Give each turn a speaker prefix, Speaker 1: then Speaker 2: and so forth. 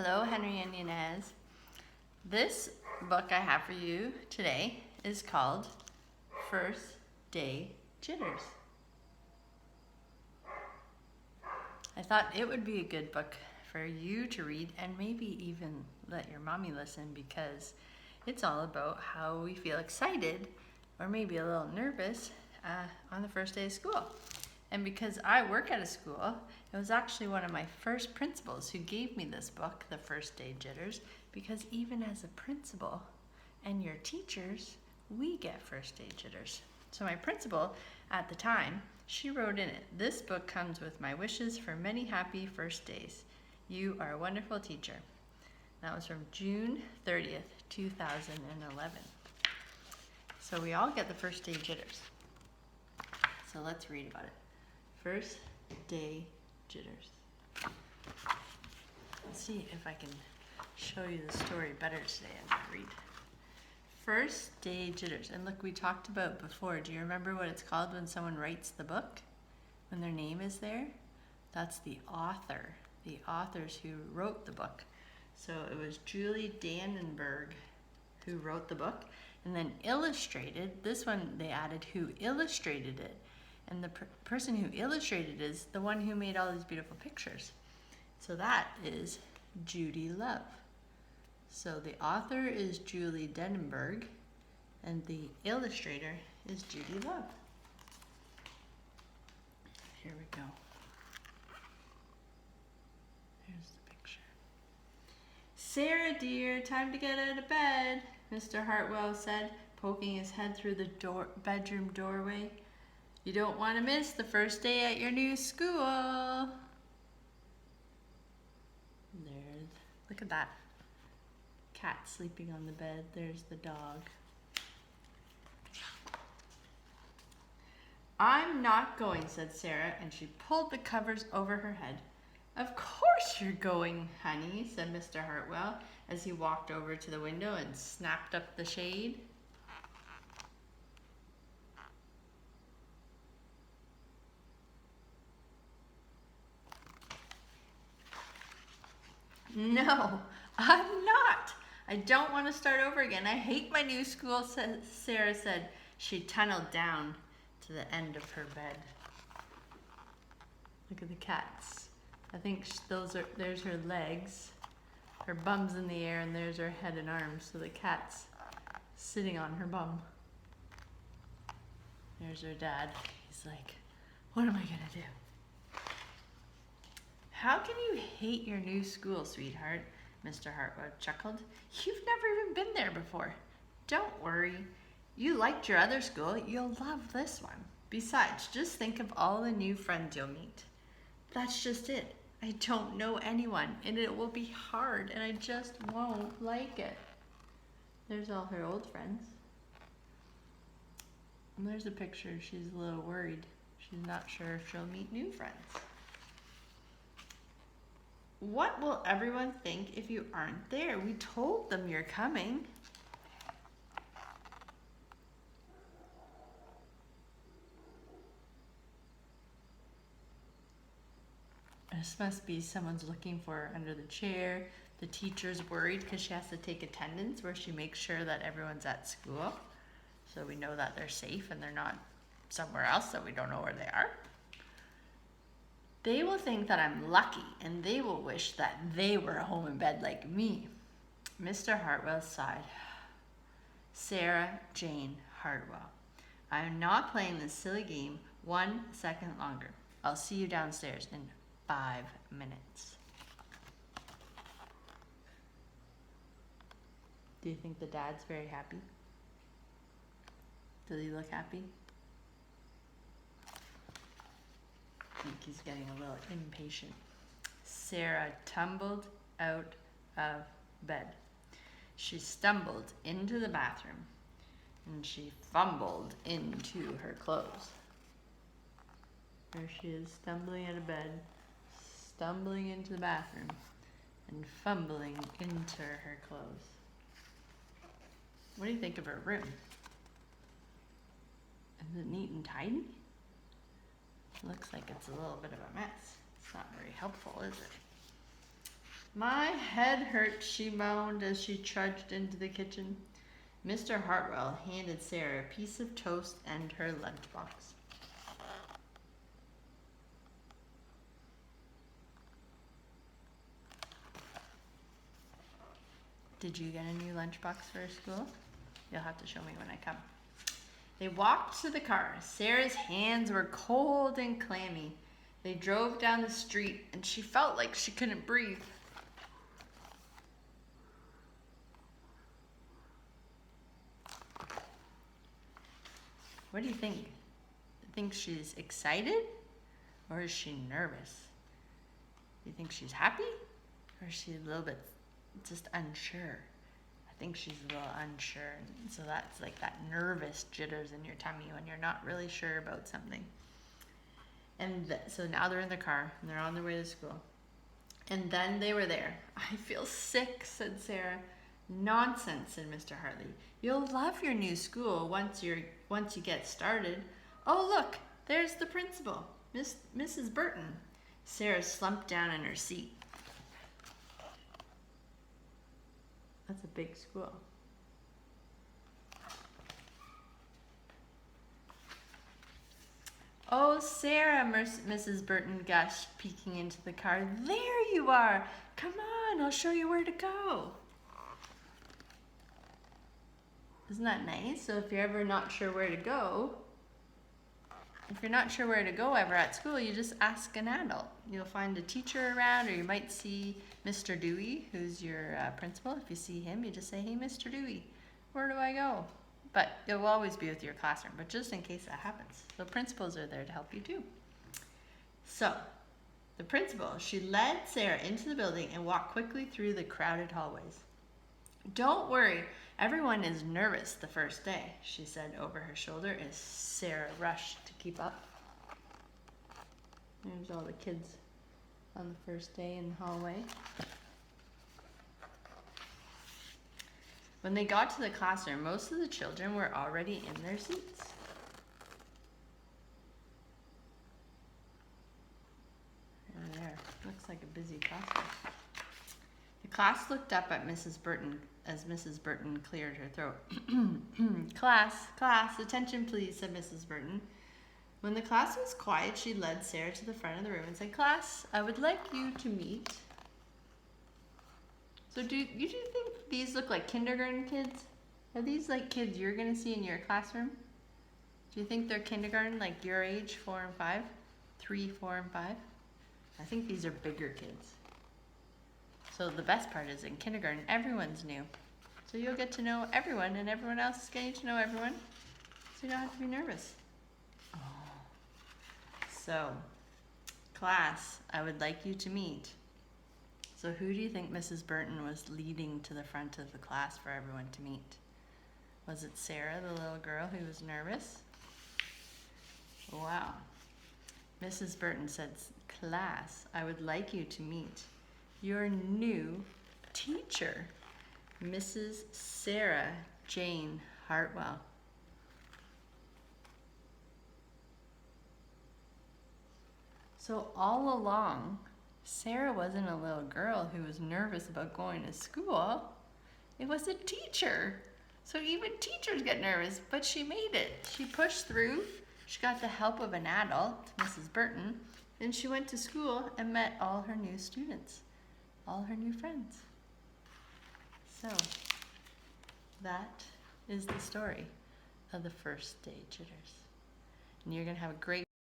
Speaker 1: Hello, Henry and Inez. This book I have for you today is called First Day Jitters. I thought it would be a good book for you to read and maybe even let your mommy listen, because it's all about how we feel excited or maybe a little nervous on the first day of school. And because I work at a school, it was actually one of my first principals who gave me this book, The First Day Jitters, because even as a principal and your teachers, we get first day jitters. So my principal at the time, she wrote in it, "This book comes with my wishes for many happy first days. You are a wonderful teacher." That was from June 30th, 2011. So we all get the first day jitters. So let's read about it. First day jitters. Let's see if I can show you the story better today as I read. First day jitters. And look, we talked about before. Do you remember what it's called when someone writes the book? When their name is there? That's the author. The authors who wrote the book. So it was Julie Dannenberg who wrote the book, and then illustrated. This one they added who illustrated it. And the person who illustrated is the one who made all these beautiful pictures. So that is Judy Love. So the author is Julie Dannenberg, and the illustrator is Judy Love. Here we go. Here's the picture. "Sarah dear, time to get out of bed," Mr. Hartwell said, poking his head through the bedroom doorway. "You don't want to miss the first day at your new school." Look at that. Cat sleeping on the bed. There's the dog. "I'm not going," said Sarah, and she pulled the covers over her head. "Of course you're going, honey," said Mr. Hartwell as he walked over to the window and snapped up the shade. "No, I'm not. I don't want to start over again. I hate my new school," Sarah said. She tunneled down to the end of her bed. Look at the cats. I think there's her legs. Her bum's in the air, and there's her head and arms. So the cat's sitting on her bum. There's her dad. He's like, "What am I gonna do?" "How can you hate your new school, sweetheart?" Mr. Hartwell chuckled. "You've never even been there before. Don't worry. You liked your other school. You'll love this one. Besides, just think of all the new friends you'll meet." "That's just it. I don't know anyone, and it will be hard, and I just won't like it." There's all her old friends. And there's a picture. She's a little worried. She's not sure if she'll meet new friends. "What will everyone think if you aren't there? We told them you're coming." This must be someone's looking for her under the chair. The teacher's worried because she has to take attendance where she makes sure that everyone's at school. So we know that they're safe and they're not somewhere else that we don't know where they are. "They will think that I'm lucky, and they will wish that they were home in bed like me." Mr. Hartwell sighed. "Sarah Jane Hartwell, I am not playing this silly game 1 second longer. I'll see you downstairs in 5 minutes. Do you think the dad's very happy? Does he look happy? I think he's getting a little impatient. Sarah tumbled out of bed. She stumbled into the bathroom, and she fumbled into her clothes. There she is, stumbling out of bed, stumbling into the bathroom, and fumbling into her clothes. What do you think of her room? Is it neat and tidy? Looks like it's a little bit of a mess. It's not very helpful, is it? My head hurts, she moaned as she trudged into the kitchen. Mr. Hartwell handed Sarah a piece of toast and her lunchbox. Did you get a new lunchbox for school? You'll have to show me when I come. They walked to the car. Sarah's hands were cold and clammy. They drove down the street and she felt like she couldn't breathe. What do you think? Think she's excited or is she nervous? Do you think she's happy or is she a little bit just unsure? I think she's a little unsure. So that's like that nervous jitters in your tummy when you're not really sure about something. And so now they're in the car and they're on their way to school. And then they were there. I feel sick, said Sarah. Nonsense, said Mr. Hartley. You'll love your new school once you get started. Oh, look, there's the principal, Mrs. Burton. Sarah slumped down in her seat. That's a big school. Oh, Sarah, Mrs. Burton gushed, peeking into the car. There you are. Come on, I'll show you where to go. Isn't that nice? So if you're ever not sure where to go, ever at school, you just ask an adult. You'll find a teacher around, or you might see Mr. Dewey, who's your principal. If you see him, you just say, hey, Mr. Dewey, where do I go? But it will always be with your classroom, but just in case that happens. The principals are there to help you too. So, the principal, she led Sarah into the building and walked quickly through the crowded hallways. Don't worry, everyone is nervous the first day, she said over her shoulder as Sarah rushed to keep up. There's all the kids on the first day in the hallway. When they got to the classroom, most of the children were already in their seats. There, looks like a busy classroom. The class looked up at Mrs. Burton as Mrs. Burton cleared her throat. Class, attention please, said Mrs. Burton. When the class was quiet, she led Sarah to the front of the room and said, Class, I would like you to meet. So do you think these look like kindergarten kids? Are these like kids you're going to see in your classroom? Do you think they're kindergarten, like your age, 4 and 5? 3, 4, and 5? I think these are bigger kids. So the best part is in kindergarten, everyone's new. So you'll get to know everyone and everyone else is getting to know everyone. So you don't have to be nervous. Oh. So, class, I would like you to meet. So who do you think Mrs. Burton was leading to the front of the class for everyone to meet? Was it Sarah, the little girl who was nervous? Wow. Mrs. Burton said, Class, I would like you to meet your new teacher, Mrs. Sarah Jane Hartwell. So all along, Sarah wasn't a little girl who was nervous about going to school. It was a teacher. So even teachers get nervous, but she made it. She pushed through. She got the help of an adult, Mrs. Burton, and she went to school and met all her new students, all her new friends. So that is the story of the first day jitters. And you're going to have a great